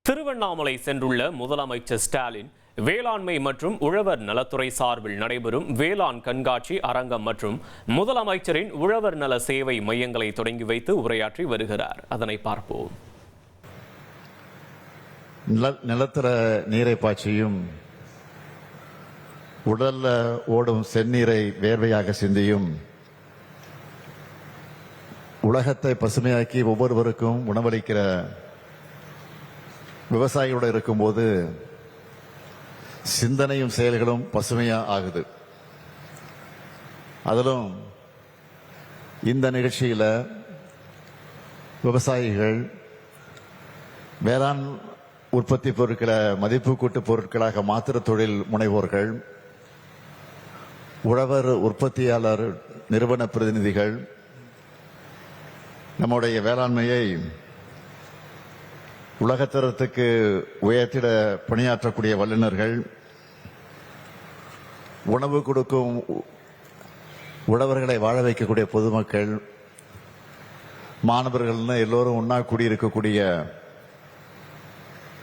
திருவண்ணாமலை சென்றுள்ள முதலமைச்சர் ஸ்டாலின் வேளாண்மை மற்றும் உழவர் நலத்துறை சார்பில் நடைபெறும் வேளாண் கண்காட்சி அரங்கம் மற்றும் முதலமைச்சரின் உழவர் நல சேவை மையங்களை தொடங்கி வைத்து உரையாற்றி வருகிறார். அதனை பார்ப்போம். நிலத்தர நீரை பாய்ச்சியும் உடல்ல ஓடும் செந்நீரை வேர்வையாக சிந்தியும் உலகத்தை பசுமையாக்கி ஒவ்வொருவருக்கும் உணவளிக்கிற விவசாயிகளோடு இருக்கும்போது சிந்தனையும் செயல்களும் பசுமையா ஆகுது. அதிலும் இந்த நிகழ்ச்சியில் விவசாயிகள் வேளாண் உற்பத்தி பொருட்களை மதிப்பு கூட்டு பொருட்களாக மாத்திர தொழில் முனைவோர்கள், உழவர் உற்பத்தியாளர் நிறுவன பிரதிநிதிகள் நம்முடைய வேளாண்மையை உலகத்தரத்துக்கு உயர்த்திட பணியாற்றக்கூடிய வல்லுநர்கள், உணவு கொடுக்கும் உழவர்களை வாழ வைக்கக்கூடிய பொதுமக்கள், மாணவர்கள்னு எல்லோரும் ஒன்னா கூடியிருக்கக்கூடிய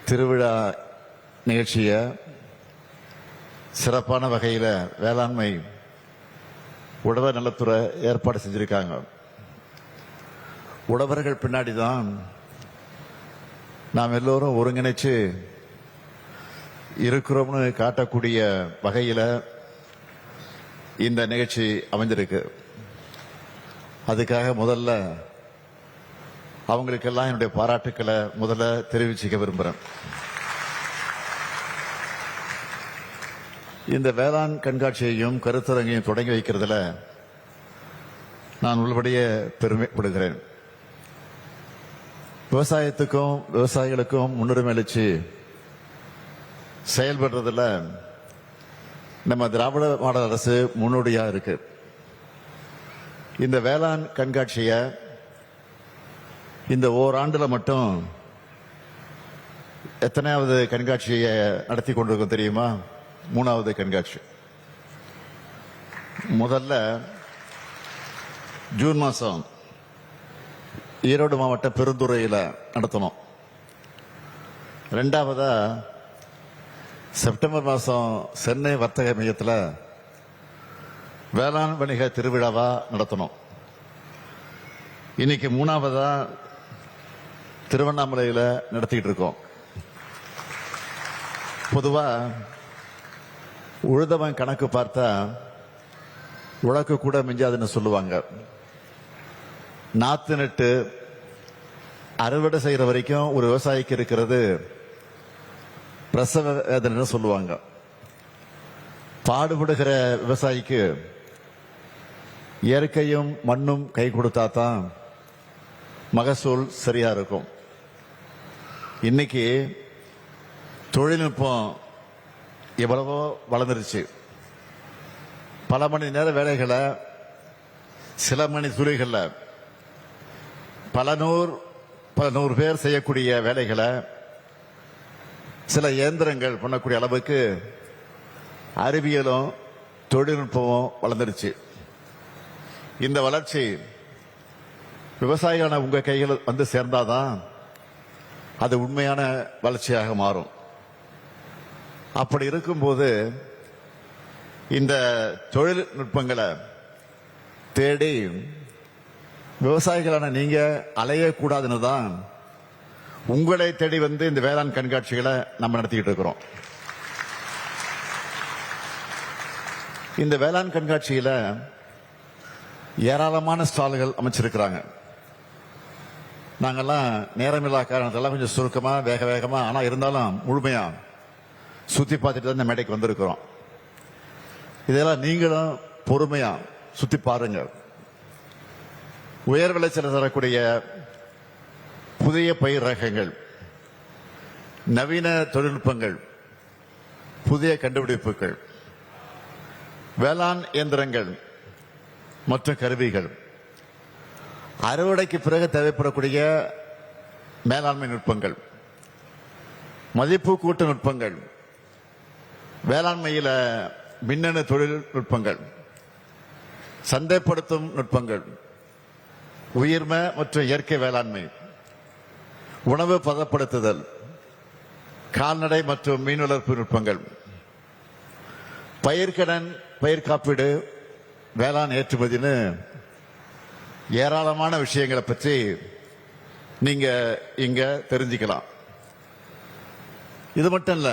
திருவிழா நிகழ்ச்சியை சிறப்பான வகையில் வேளாண்மை உழவர் நலத்துறை ஏற்பாடு செஞ்சிருக்காங்க. உழவர்கள் பின்னாடி தான் நாம் எல்லோரும் ஒருங்கிணைச்சு இருக்கிறோம்னு காட்டக்கூடிய வகையில் இந்த நிகழ்ச்சி அமைஞ்சிருக்கு. அதுக்காக முதல்ல அவங்களுக்கெல்லாம் என்னுடைய பாராட்டுக்களை முதல்ல தெரிவிச்சுக்க விரும்புகிறேன். இந்த வேளாண் கண்காட்சியையும் கருத்தரங்கையும் தொடங்கி வைக்கிறதுல நான் உள்ளபடியே பெருமைப்படுகிறேன். விவசாயத்துக்கும் விவசாயிகளுக்கும் முன்னுரிமை அளிச்சு செயல்படுறதுல நம்ம திராவிட மாடல் அரசு முன்னோடியா இருக்கு. இந்த வேளாண் கண்காட்சிய இந்த ஓராண்டுல மட்டும் எத்தனையாவது கண்காட்சியை நடத்தி கொண்டிருக்கோம் தெரியுமா? 3வது கண்காட்சி. முதல்ல ஜூன் மாசம் ஈரோடு மாவட்ட பெருந்துறையில் நடத்தணும். 2வதா செப்டம்பர் மாசம் சென்னை வர்த்தக மையத்தில் வேளாண் வணிக திருவிழாவா நடத்தணும். இன்னைக்கு 3வதா திருவண்ணாமலையில் நடத்திட்டு இருக்கோம். பொதுவா உழுதவன் கணக்கு பார்த்தா உழக்கு கூட மிஞ்சாதுன்னு சொல்லுவாங்க. நாத்து நட்டு அறுவடை செய்யற வரைக்கும் ஒரு விவசாயிக்கு இருக்கிறது பிரசவ வேதனை சொல்லுவாங்க. பாடுபடுகிற விவசாயிக்கு இயற்கையும் மண்ணும் கை கொடுத்தா தான் மகசூல் சரியா இருக்கும். இன்னைக்கு தொழில்நுட்பம் எவ்வளவோ வளர்ந்துருச்சு. பல மணி நேர வேலைகளை சில மணி துளிகளில் பல நூறு பேர் செய்யக்கூடிய வேலைகளை சில இயந்திரங்கள் பண்ணக்கூடிய அளவுக்கு அறிவியலும் தொழில்நுட்பமும் வளர்ந்துருச்சு. இந்த வளர்ச்சி விவசாயியான உங்க கையில் வந்து சேர்ந்தாதான் அது உண்மையான வளர்ச்சியாக மாறும். அப்படி இருக்கும்போது இந்த தொழில்நுட்பங்களை தேடி விவசாயிகளான நீங்க அலையக்கூடாதுன்னு தான் உங்களை தேடி வந்து இந்த வேளாண் கண்காட்சிகளை நம்ம நடத்திக்கிட்டு இருக்கிறோம். இந்த வேளாண் கண்காட்சியில ஏராளமான ஸ்டால்கள் அமைச்சிருக்கிறாங்க. நாங்கெல்லாம் நேரமில்லா காரணத்தெல்லாம் கொஞ்சம் சுருக்கமா வேகமா ஆனா இருந்தாலும் முழுமையா சுத்தி பார்த்துட்டு தான் இந்த மேடைக்கு வந்திருக்கிறோம். இதெல்லாம் நீங்களும் பொறுமையா சுத்தி பாருங்க. உயர் விளைச்சல் தரக்கூடிய புதிய பயிர் ரகங்கள், நவீன தொழில்நுட்பங்கள், புதிய கண்டுபிடிப்புகள், வேளாண் இயந்திரங்கள் மற்றும் கருவிகள், அறுவடைக்கு பிறகு தேவைப்படக்கூடிய மேலாண்மை நுட்பங்கள், மதிப்பு கூட்டு நுட்பங்கள், வேளாண்மையில மின்னணு தொழில்நுட்பங்கள், சந்தைப்படுத்தும் நுட்பங்கள், உயிர்ம மற்றும் இயற்கை வேளாண்மை, உணவு பதப்படுத்துதல், கால்நடை மற்றும் மீன் வளர்ப்பு நுட்பங்கள், பயிர்க்கடன், பயிர் காப்பீடு, வேளாண் ஏற்றுமதின்னு ஏராளமான விஷயங்களை பற்றி நீங்க இங்க தெரிஞ்சுக்கலாம். இது மட்டும் இல்ல,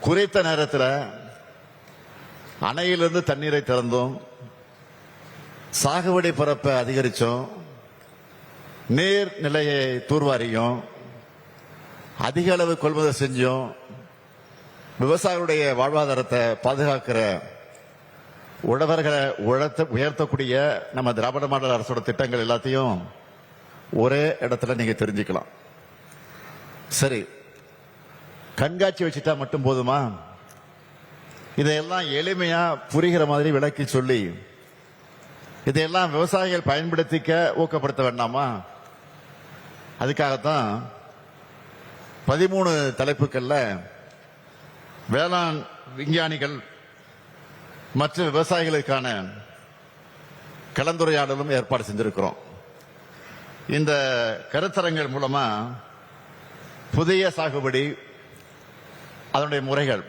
குறைத்த நேரத்தில் அணையிலிருந்து தண்ணீரை திறந்தோம், சாகுபடி பரப்பை அதிகரிச்சோம், நீர் நிலையை தூர்வாரியும், அதிக அளவு கொள்முதல் செஞ்சோம், விவசாயிகளுடைய வாழ்வாதாரத்தை பாதுகாக்கிற உழவர்களை உயர்த்தக்கூடிய நம்ம திராவிட மாடல் அரசோட திட்டங்கள் எல்லாத்தையும் ஒரே இடத்துல நீங்க தெரிஞ்சுக்கலாம். சரி, கண்காட்சி வச்சுட்டா மட்டும் போதுமா? இதையெல்லாம் எளிமையா புரிகிற மாதிரி விளக்கி சொல்லி இதையெல்லாம் விவசாயிகள் பயன்படுத்திக்க ஊக்கப்படுத்த வேண்டாமா? அதுக்காகத்தான் 13 தலைப்புகள்ல வேளாண் விஞ்ஞானிகள் மற்ற விவசாயிகளுக்கான கலந்துரையாடலும் ஏற்பாடு செஞ்சிருக்கிறோம். இந்த கருத்தரங்கள் மூலமா புதிய சாகுபடி, அதனுடைய முறைகள்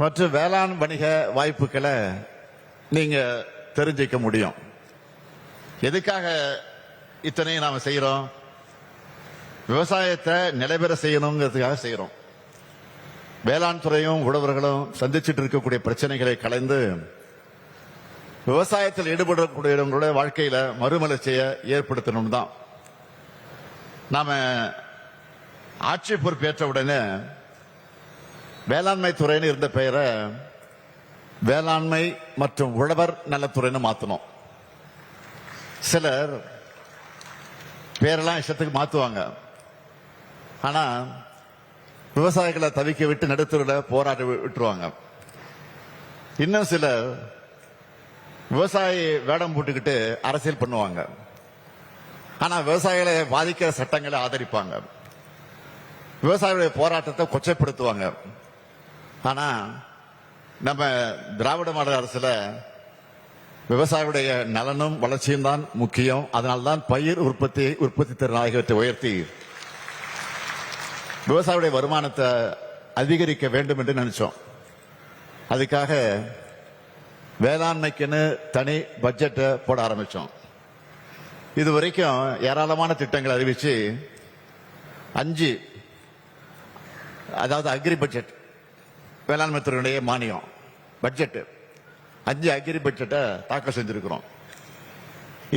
மற்றும் வேளாண் வணிக வாய்ப்புகளை நீங்க தெரிஞ்சிக்க முடியும். எதுக்காக இத்தனையும் நாம செய்யறோம்? விவசாயத்தை நிலைபெற செய்யணுங்கிறதுக்காக செய்யறோம். வேளாண் துறையும் உழவர்களும் சந்திச்சுட்டு இருக்கக்கூடிய பிரச்சனைகளை கலைந்து விவசாயத்தில் ஈடுபடக்கூடியவங்களுடைய வாழ்க்கையில மறுமலர்ச்சியை ஏற்படுத்தணும் தான். நாம ஆட்சி பொறுப்பேற்ற உடனே வேளாண்மை துறைன்னு இருந்த பெயரை வேளாண்மை மற்றும் உழவர் நலத்துறைன்னு மாத்தணும். சிலர் பேரெல்லாம் இஷ்டத்துக்கு மாத்துவாங்க. ஆனா விவசாயிகளை தவிக்க விட்டு நடுத்தூரில் போராட்ட விட்டுருவாங்க. இன்னும் சிலர் விவசாயி வேடம் போட்டுக்கிட்டு அரசியல் பண்ணுவாங்க. ஆனா விவசாயிகளை பாதிக்கிற சட்டங்களை ஆதரிப்பாங்க, விவசாயிகளுடைய போராட்டத்தை கொச்சைப்படுத்துவாங்க. ஆனா நம்ம திராவிட மாடல் அரசுல விவசாயிகளுடைய நலனும் வளர்ச்சியும் தான் முக்கியம். அதனால்தான் பயிர் உற்பத்தி திறன் ஆகியவற்றை உயர்த்தி விவசாயிகளுடைய வருமானத்தை அதிகரிக்க வேண்டும் என்று நினைச்சோம். அதுக்காக வேளாண்மைக்குன்னு தனி பட்ஜெட்டை போட ஆரம்பிச்சோம். இது வரைக்கும் ஏராளமான திட்டங்கள் அறிவிச்சு 5, அதாவது அக்ரி பட்ஜெட், வேளாண்மை துறையுடைய மானியம் பட்ஜெட், 5 அக்ரி பட்ஜெட்டை தாக்கல் செஞ்சிருக்கிறோம்.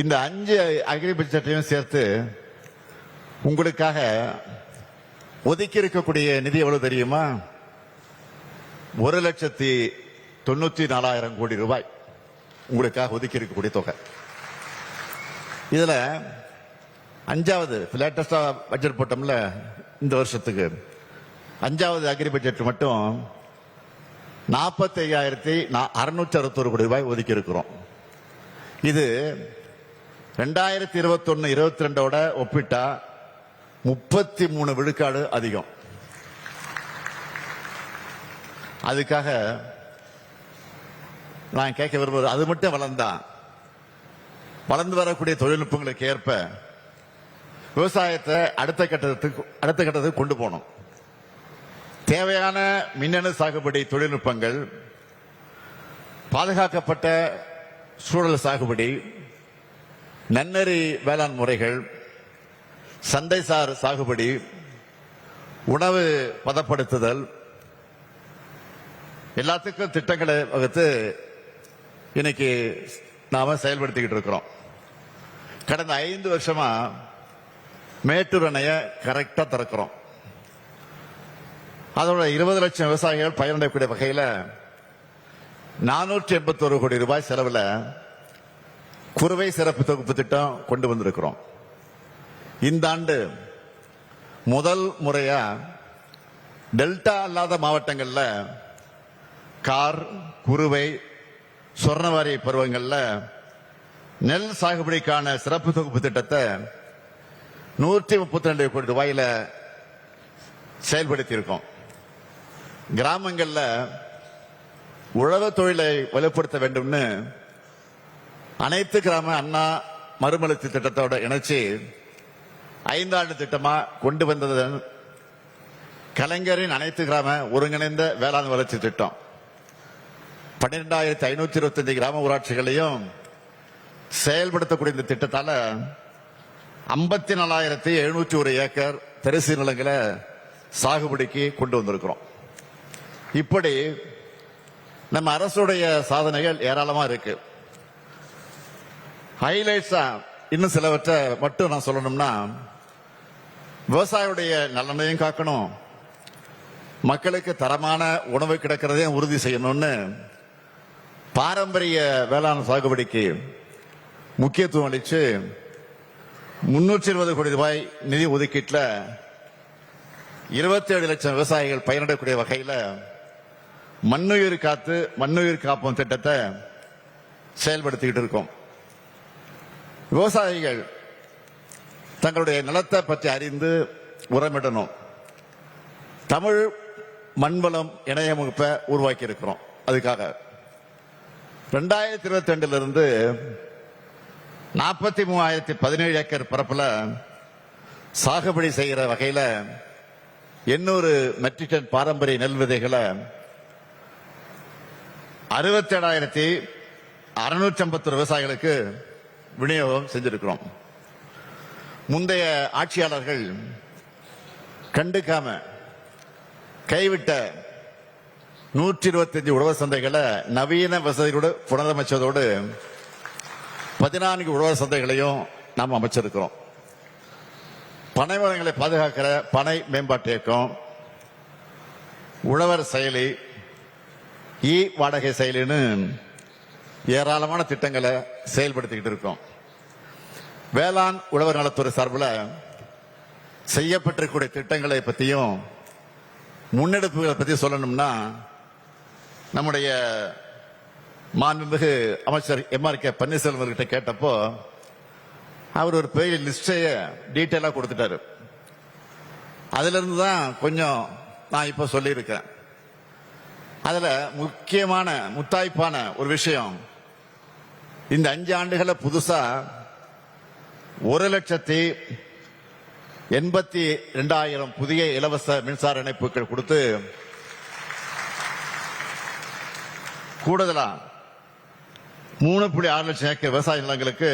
இந்த 5 அக்ரி பட்ஜெட்டையும் சேர்த்து உங்களுக்காக ஒதுக்கி இருக்கக்கூடிய நிதி எவ்வளவு தெரியுமா? 1,94,000 கோடி ரூபாய் உங்களுக்காக ஒதுக்கி இருக்கக்கூடிய தொகை. இதுல 5வது லேட்டஸ்டா பட்ஜெட் போட்டோம்ல, இந்த வருஷத்துக்கு 5வது அக்ரி பட்ஜெட் மட்டும் 45,661 கோடி ரூபாய் ஒதுக்கி இருக்கிறோம். இது 2021-22 ஒப்பிட்டா 33 விழுக்காடு அதிகம். அதுக்காக நான் கேட்க விரும்புவது, அது மட்டும் வளர்ந்து வரக்கூடிய தொழில்நுட்பங்களுக்கு ஏற்ப விவசாயத்தை அடுத்த கட்டத்துக்கு கொண்டு போகணும். தேவையான மின்னணு சாகுபடி தொழில்நுட்பங்கள், பாதுகாக்கப்பட்ட சூழல் சாகுபடி, நன்னெறி வேளாண் முறைகள், சந்தைசார் சாகுபடி, உணவு பதப்படுத்துதல், எல்லாத்துக்கும் திட்டங்களை வகுத்து இன்னைக்கு நாம செயல்படுத்திக்கிட்டு இருக்கிறோம். கடந்த 5 வருஷமா மேட்டூர் அணையை கரெக்டா திறக்கிறோம். அதோட 20 லட்சம் விவசாயிகள் பயனடையக்கூடிய வகையில் 481 கோடி ரூபாய் செலவில் குறுவை சிறப்பு தொகுப்பு திட்டம் கொண்டு வந்திருக்கிறோம். இந்த ஆண்டு முதல் முறையா டெல்டா அல்லாத மாவட்டங்கள்ல கார், குறுவை, சொர்ணவாரி பருவங்கள்ல நெல் சாகுபடிக்கான சிறப்பு தொகுப்பு திட்டத்தை 132 கோடி ரூபாயில செயல்படுத்தி இருக்கோம். கிராமங்கள்ல உழவு தொழிலை வலுப்படுத்த வேண்டும்னு அனைத்து கிராம அண்ணா மறுமலர்ச்சி திட்டத்தோட இணைச்சு 5 ஆண்டு திட்டமா கொண்டு வந்ததன் கலைஞரின் அனைத்து கிராம ஒருங்கிணைந்த வேளாண் வளர்ச்சி திட்டம் 12,525 கிராம ஊராட்சிகளையும் செயல்படுத்தக்கூடிய இந்த திட்டத்தால 54,701 ஏக்கர் தரிசு நிலங்களை சாகுபடிக்கு கொண்டு வந்திருக்கிறோம். இப்படி நம்ம அரசுடைய சாதனைகள் ஏராளமா இருக்கு. ஹைலைட்ஸா இன்னும் சிலவற்றை மட்டும் நான் சொல்லணும்னா, விவசாயியுடைய நலனையும் காக்கணும், மக்களுக்கு தரமான உணவு கிடைக்கிறதையும் உறுதி செய்யணும்னு பாரம்பரிய வேளாண் சாகுபடிக்கு முக்கியத்துவம் அளித்து 320 கோடி ரூபாய் நிதி ஒதுக்கீட்டில் 27 லட்சம் விவசாயிகள் பயனடையக்கூடிய வகையில் மண்ணுயிர் காத்து மண்ணுயிர் காப்போம் திட்டத்தை செயல்படுத்திக்கிட்டு இருக்கோம். விவசாயிகள் தங்களுடைய நிலத்தை பற்றி அறிந்து உரமிடணும். தமிழ் மண்வளம் இணைய முகப்பை உருவாக்கி இருக்கிறோம். அதுக்காக 2022 இருந்து 43,017 ஏக்கர் பரப்புல சாகுபடி செய்கிற வகையில் 800 மெட்ரிக் டன் பாரம்பரிய நெல் விதைகளை 67,650 விவசாயிகளுக்கு விநியோகம் செஞ்சிருக்கிறோம். முந்தைய ஆட்சியாளர்கள் கண்டுக்காம கைவிட்ட 125 உழவர் சந்தைகளை நவீன வசதியோடு புனரமைச்சதோடு 14 உழவர் சந்தைகளையும் நாம் அமைச்சிருக்கிறோம். பனை வளங்களை பாதுகாக்கிற பனை மேம்பாட்டு இயக்கம், உழவர் செயலி, வாடகை செயலின்னு ஏராளமான திட்டங்களை செயல்படுத்திக்கிட்டு இருக்கோம். வேளாண் உழவர் நலத்துறை சார்பில் செய்யப்பட்டிருக்கூடிய திட்டங்களை பற்றியும் முன்னெடுப்புகளை பற்றி சொல்லணும்னா, நம்முடைய மாண்புமிகு அமைச்சர் MRK பன்னீர்செல்வம் கிட்ட கேட்டப்போ அவர் ஒரு பெரிய லிஸ்டைய டீட்டெயிலாக கொடுத்துட்டாரு. அதுல இருந்து தான் கொஞ்சம் நான் இப்ப சொல்லியிருக்கேன். அதுல முக்கியமான முத்தாய்ப்பான ஒரு விஷயம், இந்த 5 ஆண்டுகள புதுசா 1,82,000 புதிய இலவச மின்சார இணைப்புகள் கொடுத்து கூடுதலா 3.6 லட்சம் ஏக்கர் விவசாய நிலங்களுக்கு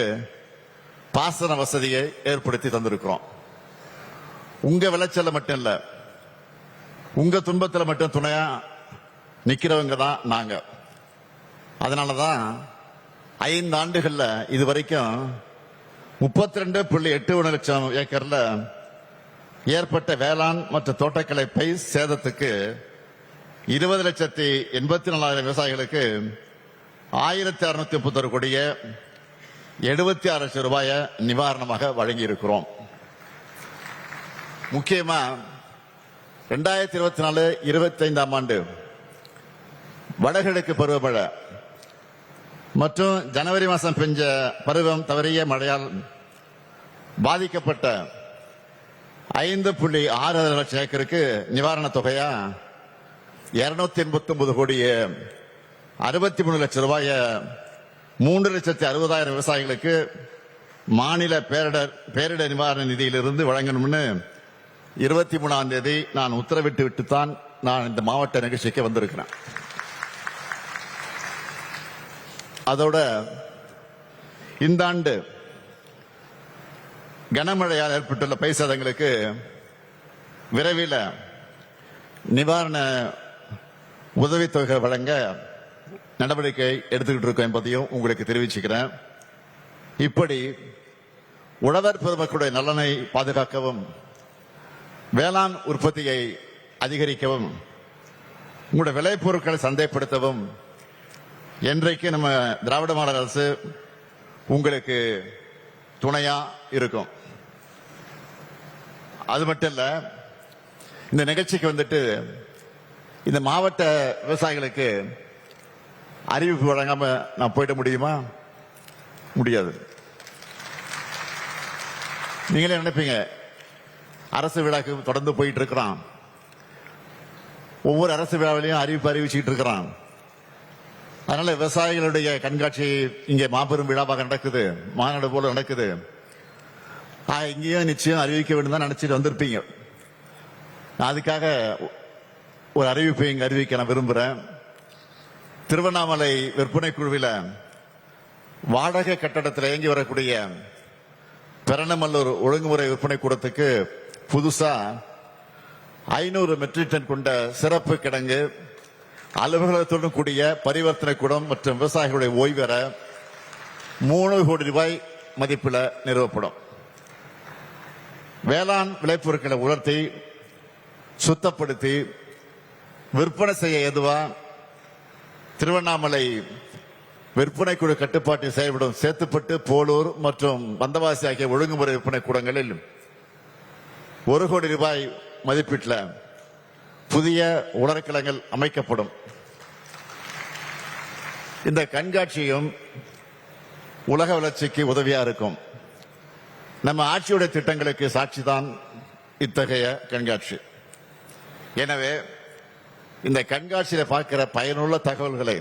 பாசன வசதியை ஏற்படுத்தி தந்திருக்கிறோம். உங்க விளைச்சல மட்டும் இல்ல, உங்க துன்பத்துல மட்டும் துணையா நிக்கிறவங்க தான் நாங்க. அதனாலதான் 5 ஆண்டுகள்ல இதுவரைக்கும் 32.81 லட்சம் ஏக்கர்ல ஏற்பட்ட வேளாண் மற்றும் தோட்டக்கலை பயிர் சேதத்துக்கு 20,84,000 விவசாயிகளுக்கு 1,631 கோடியே 76 லட்சம் ரூபாய நிவாரணமாக வழங்கி இருக்கிறோம். முக்கியமா 2024-25 ஆண்டு வடகிழக்கு பருவமழை மற்றும் ஜனவரி மாதம் பெஞ்ச பருவம் தவறிய மழையால் பாதிக்கப்பட்ட 5.6 லட்சம் ஏக்கருக்கு நிவாரண தொகையா 289 கோடியே 63 லட்சம் ரூபாய 3,60,000 விவசாயிகளுக்கு மாநில பேரிடர் நிவாரண நிதியிலிருந்து வழங்கணும்னு 23ஆம் தேதி நான் உத்தரவிட்டு விட்டுத்தான் நான் இந்த மாவட்ட நிகழ்ச்சிக்கு வந்திருக்கிறேன். அதோட இந்த ஆண்டு கனமழையால் ஏற்பட்டுள்ள பயிர் சேதங்களுக்கு விரைவில் நிவாரண உதவித்தொகை வழங்க நடவடிக்கை எடுத்துக்கிட்டு இருக்கோம் என்பதையும் உங்களுக்கு தெரிவிச்சுக்கிறேன். இப்படி உழவர் பெருமக்களுடைய நலனை பாதுகாக்கவும், வேளாண் உற்பத்தியை அதிகரிக்கவும், உங்களுடைய விளைபொருட்களை சந்தைப்படுத்தவும் என்றைக்கு நம்ம திராவிட மாடல் அரசு உங்களுக்கு துணையா இருக்கும். அது மட்டும் இல்ல, இந்த நிகழ்ச்சிக்கு வந்துட்டு இந்த மாவட்ட விவசாயிகளுக்கு அறிவிப்பு வழங்காம நான் போயிட முடியுமா? முடியாது. நீங்களே நினைப்பீங்க, அரசு விழாக்கு தொடர்ந்து போயிட்டு இருக்கிறான், ஒவ்வொரு அரசு விழாவிலையும் அறிவிச்சுட்டு இருக்கிறான். அதனால விவசாயிகளுடைய கண்காட்சி இங்கே மாபெரும் விழாவாக நடக்குது, மாநாடு போல நடக்குது. இங்கேயும் நிச்சயம் அறிவிக்க வேண்டும் தான் நினைச்சிட்டு வந்திருப்பீங்க. நான் அதுக்காக ஒரு அறிவிப்பை இங்கு அறிவிக்க நான் விரும்புகிறேன். திருவண்ணாமலை விற்பனை குழுவில் வாடகை கட்டடத்தில் இயங்கி வரக்கூடிய பெரணமல்லூர் ஒழுங்குமுறை விற்பனை கூடத்துக்கு புதுசா 500 மெட்ரிக் டன் கொண்ட சிறப்பு கிடங்கு, அலுவலகத்துடன் கூடிய பரிவர்த்தனை கூடம் மற்றும் விவசாயிகளுடைய ஓய்வு பெற 3 கோடி ரூபாய் மதிப்பில் நிறுவப்படும். வேளாண் விளைபொருட்களை உலர்த்தி சுத்தப்படுத்தி விற்பனை செய்ய ஏதுவா திருவண்ணாமலை விற்பனை குழு கட்டுப்பாட்டில் செயல்படும் சேத்துப்பட்டு, போலூர் மற்றும் வந்தவாசி ஆகிய ஒழுங்குமுறை விற்பனை கூடங்களில் 1 கோடி ரூபாய் மதிப்பீட்டில் புதிய உலர்கிழங்கள் அமைக்கப்படும். இந்த கண்காட்சியும் உலக வளர்ச்சிக்கு உதவியா இருக்கும். நம்ம ஆட்சியுடைய திட்டங்களுக்கு சாட்சிதான் இத்தகைய கண்காட்சி. எனவே இந்த கண்காட்சியில பார்க்கிற பயனுள்ள தகவல்களை,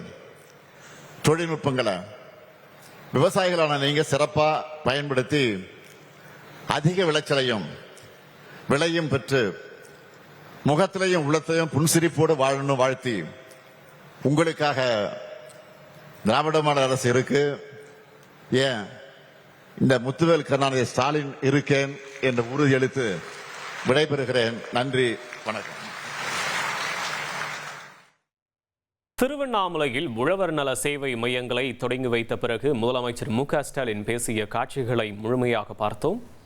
தொழில்நுட்பங்களை விவசாயிகளான நீங்க சிறப்பா பயன்படுத்தி அதிக விளைச்சலையும் விலையும் பெற்று முகத்திலையும் உள்ளத்திலையும் புன்சிரிப்போடு வாழணும் வாழ்த்தி, உங்களுக்காக திராவிட மாடல் அரசு இருக்கு, ஏன் இந்த முத்துவேல் கருணாநிதி ஸ்டாலின் இருக்கேன் என்று உறுதியளித்து விடைபெறுகிறேன். நன்றி, வணக்கம். திருவண்ணாமலையில் உழவர் நல சேவை மையங்களை தொடங்கி வைத்த பிறகு முதலமைச்சர் மு.க. ஸ்டாலின் பேசிய காட்சிகளை முழுமையாக பார்த்தோம்.